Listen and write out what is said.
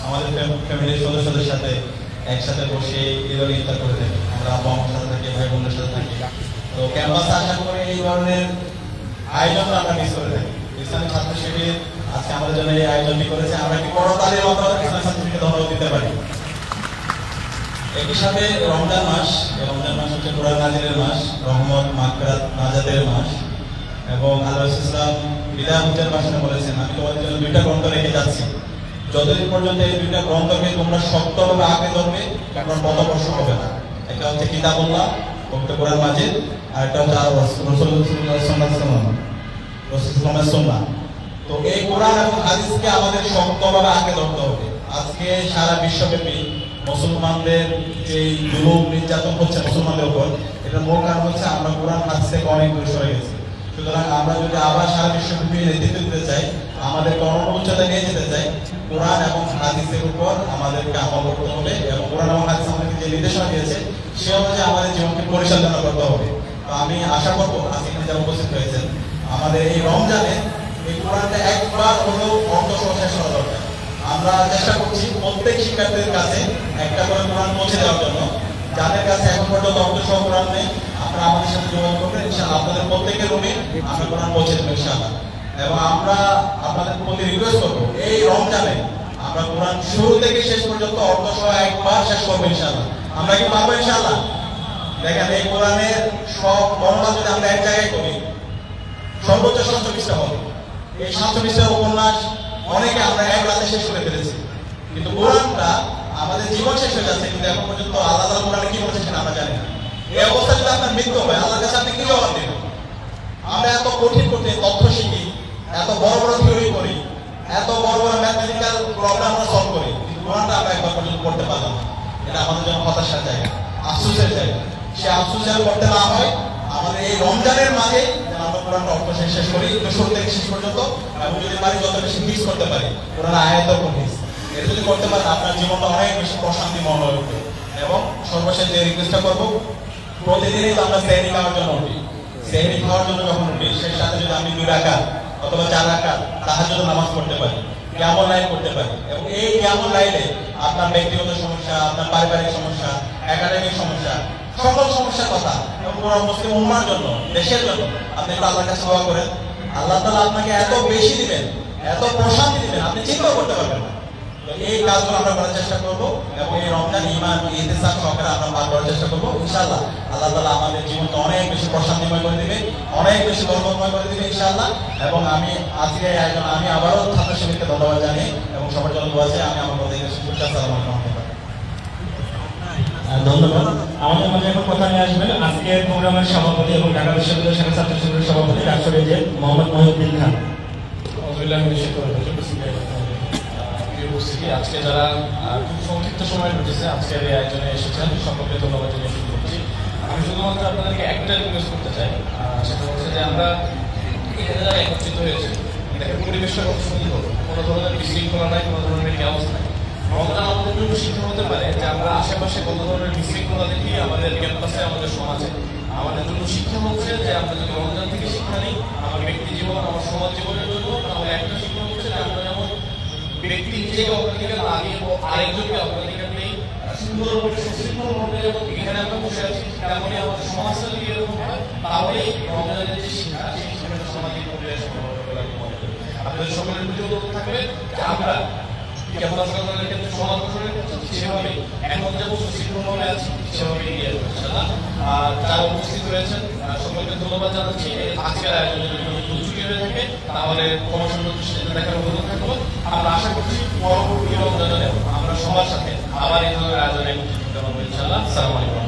আমাদের ফ্যামিলির সদস্যদের সাথে একসাথে বসে ঈদের ইফতার করে থাকি। আমরা আব্বা আমার সাথে থাকি, ভাই বোনদের সাথে থাকি। তো ক্যাম্পাসে আসার পরে এই ধরনের আয়োজন আমরা মিস করে থাকি। ইসলামী ছাত্র শিবির আজকে আমাদের জন্য এই আয়োজনটি করেছে। আমরা একটি করতালির মতো ইসলামী ছাত্র শিবিরকে ধন্যবাদ দিতে পারি। একই সাথে রমজান মাস হচ্ছে কোরআন নাজিলের মাস, রহমত, মাগফিরাত, নাজাতের মাস। এবং আল্লাহ ইসলাম বিদায় হজ্জের ভাষণে বলেছেন, আমি তোমাদের জন্য দুইটা গ্রন্থ রেখে যাচ্ছি, যতদিন পর্যন্ত এই দুইটা গ্রন্থকে তোমরা শক্তভাবে আঁকড়ে ধরবে তোমরা পথভ্রষ্ট হবে না। একটা হচ্ছে কিতাবুল্লাহ, পবিত্র কোরআন মাজিদ, আর একটা হচ্ছে রাসূলুল্লাহ সুন্নাহ। তো এই কোরআন এবং হাদিসকে আমাদের শক্তভাবে আঁকড়ে ধরতে হবে। আজকে সারা বিশ্বব্যাপী মুসলমানদের যে জুলুম নির্যাতন হচ্ছে মুসলমানদের উপর, এটার মূল কারণ হচ্ছে আমরা কোরআন হাদিস থেকে অনেক দূরে সরে গেছি। সুতরাং আমরা যদি আবার সারা বিশ্বব্যাপী নেতৃত্ব দিতে চাই, আমাদের কর্মপরিচয়তা নিয়ে যেতে চাই, কোরআন এবং হাদিসের উপর আমাদেরকে আমল করতে হবে এবং কোরআন এবং হাদিস আমাদেরকে যে নির্দেশনা দিয়েছে সে অনুযায়ী আমাদের জীবনকে পরিচালনা করতে হবে। তো আমি আশা করবো আজকে যারা উপস্থিত হয়েছেন, আমাদের এই রমজানে এই কোরআনটা একবার হলেও অর্থ সহ শেষ করা দরকার। আমরা চেষ্টা করছি প্রত্যেক শিক্ষার্থীদের কাছে একটা করে কোরআন পৌঁছে দেওয়ার জন্য। যাদের কাছে এখন পর্যন্ত অর্থ সহ কোরআন নেই, আপনারা আমাদের সাথে যোগাযোগ করবেন, ইনশাআল্লাহ আপনাদের প্রত্যেকের রুমে আমরা কোরআন পৌঁছে দেবো ইনশাআল্লাহ। এবং আমরা আপনাদের প্রতি রিকোয়েস্ট করবো, এই রমজানে আমরা কোরআন শুরু থেকে শেষ পর্যন্ত অর্থ সহ একবার শেষ করবো ইনশাআল্লাহ। আমরা কি পারবো ইনশাআল্লাহ? দেখেন, এই কোরআনের সব বর্ণনা যদি আমরা এক জায়গায় করি, সর্বোচ্চ 700 পৃষ্ঠা হবে। এই 700 পৃষ্ঠার উপন্যাস অনেকে আমরা এক রাতে শেষ করে ফেলেছি, কিন্তু কোরআনটা আমাদের জীবন শেষ হয়ে যাচ্ছে, কিন্তু এখন পর্যন্ত আল্লাহ তাআলা কোরআনে কি বলেছেন আমরা জানি না। এই অবস্থা যদি আপনার মৃত্যু হয়, আল্লাহর কাছে আপনি কি জবাব দেবেন? আমরা এত কঠিন কঠিন তথ্য শিখি, এত বড় বড় থিওরি করি, এত বড় বড় ম্যাথমেটিক্যাল প্রবলেম আমরা সলভ করি, কিন্তু কোরআনটা আমরা একবার পর্যন্ত করতে পারলাম না। এটা আমাদের জন্য হতাশার জায়গা, আফসোসের জায়গা। সে আফসোস যেন করতে না হয়, আমাদের এই রমজানের মাঝে যেন আমরা কোরআনটা অর্থ শেষ করি শুরু থেকে শেষ পর্যন্ত, এবং যদি পারি যত বেশি মিস করতে পারি কোরআন আয়াত হাদিস, এটা যদি করতে পারেন আপনার জীবনটা অনেক বেশি প্রশান্তিময় হয়ে উঠবে। এবং সর্বশেষ যে রিকোয়েস্টটা করবো, প্রতিদিনই তো আমরা সেহরি খাওয়ার জন্য উঠি, সেহরি খাওয়ার জন্য যখন উঠি সেই সাথে যদি আমি 2 রাকাত অথবা 4 রাকাত তাহাজ্জুদ নামাজ পড়তে পারি, কিয়ামুল লাইল করতে পারি, এবং এই কিয়ামুল লাইলে আপনার ব্যক্তিগত সমস্যা, আপনার পারিবারিক সমস্যা, একাডেমিক সমস্যা, সকল সমস্যার কথা এবং পুরো মুসলিম উম্মার জন্য, দেশের জন্য আপনি একটু আল্লাহর কাছে দোয়া করেন। আল্লাহ তাআলা আপনাকে এত বেশি দিবেন, এত প্রশান্তি দিবেন, আপনি চিন্তা করতে পারবেন না। তো এই কাজগুলো আমরা করার চেষ্টা করব এবং এই রমজান ঈমান ইহতিসাব সহকারে আমরা পার করার চেষ্টা করব ইনশাআল্লাহ। আল্লাহ তাআলা আমাদের জীবনকে অনেক বেশি প্রশান্তিময় করে দিবে, অনেক বেশি বরকতময় করে দিবে ইনশাআল্লাহ। এবং আমি আজকে এই আয়োজন আমি আবারও ছাত্র শিবিরকে ধন্যবাদ জানাই এবং সবার জন্য দোয়া চাই। আমি আমার কথা থেকে শুরু করছি। আসসালামু আলাইকুম। ধন্যবাদ। আমাদের মাঝে এখন কথা নিয়ে আসবেন আজকের প্রোগ্রামের সভাপতি এবং ঢাকা বিশ্ববিদ্যালয় শাখা ছাত্র শিবিরের সভাপতি ডাক্তার মোহাম্মদ মহিউদ্দিন খান। আজকে যারা খুব সংক্ষিপ্ত সময়ের মধ্যে আজকের এই আয়োজনে এসেছেন সকলকে ধন্যবাদ জানিয়ে শুরু করছি। আমি শুধুমাত্র আপনাদেরকে একটা রিকোয়েস্ট করতে চাই, সেটা হচ্ছে যে আমরা এখানে যারা একত্রিত হয়েছি, দেখেন পরিবেশটা কত সুন্দর, কোনো ধরনের বিশৃঙ্খলা নাই, কোনো ধরনের ক্যাওস নাই। রমজান আমাদের জন্য শিক্ষা হতে পারে যে আমরা আশেপাশে কত ধরনের বিশৃঙ্খলা দেখি আমাদের ক্যাম্পাসে, আমাদের সমাজে। আমাদের জন্য শিক্ষা হচ্ছে যে আমরা যদি রমজান থেকে শিক্ষা নিই আমার ব্যক্তি জীবন, আমার সমাজ জীবনের জন্য, তাহলে একটা শিক্ষা হচ্ছে যে আমরা যেমন ব্যক্তি নিজেকে অগ্রাধিকার না দিয়ে আরেকজনকে অগ্রাধিকার নেই, সুন্দরভাবে সুশৃঙ্খলভাবে যেমন এখানে আমরা বসে আছি তেমনই আমাদের সমাজটা যদি এরকম হয়, তাহলে রমজানের যে শিক্ষা সেই শিক্ষাটা সামাজিক পরিবেশ আপনাদের সকলের প্রতি অনুরোধ থাকবে যে আমরা কেমন সরকারের ক্ষেত্রে সমাজ গঠনের ক্ষেত্রে সেভাবে এখন যেমন সুশৃঙ্খলভাবে আছি সেভাবে এগিয়ে আসবো ইনশাআল্লাহ। আর যারা উপস্থিত হয়েছেন সকলকে ধন্যবাদ জানাচ্ছি। আজকের আয়োজনে যদি ছুটি হয়ে থাকে তাহলে কমিশন সেটা দেখার অনুরোধ থাকবো। আমরা আশা করছি পরবর্তী রমজানে আমরা সবার সাথে আবার এই ধরনের আয়োজনে একত্রিত হতে পারবো ইনশাআল্লাহ। আসসালামু আলাইকুম।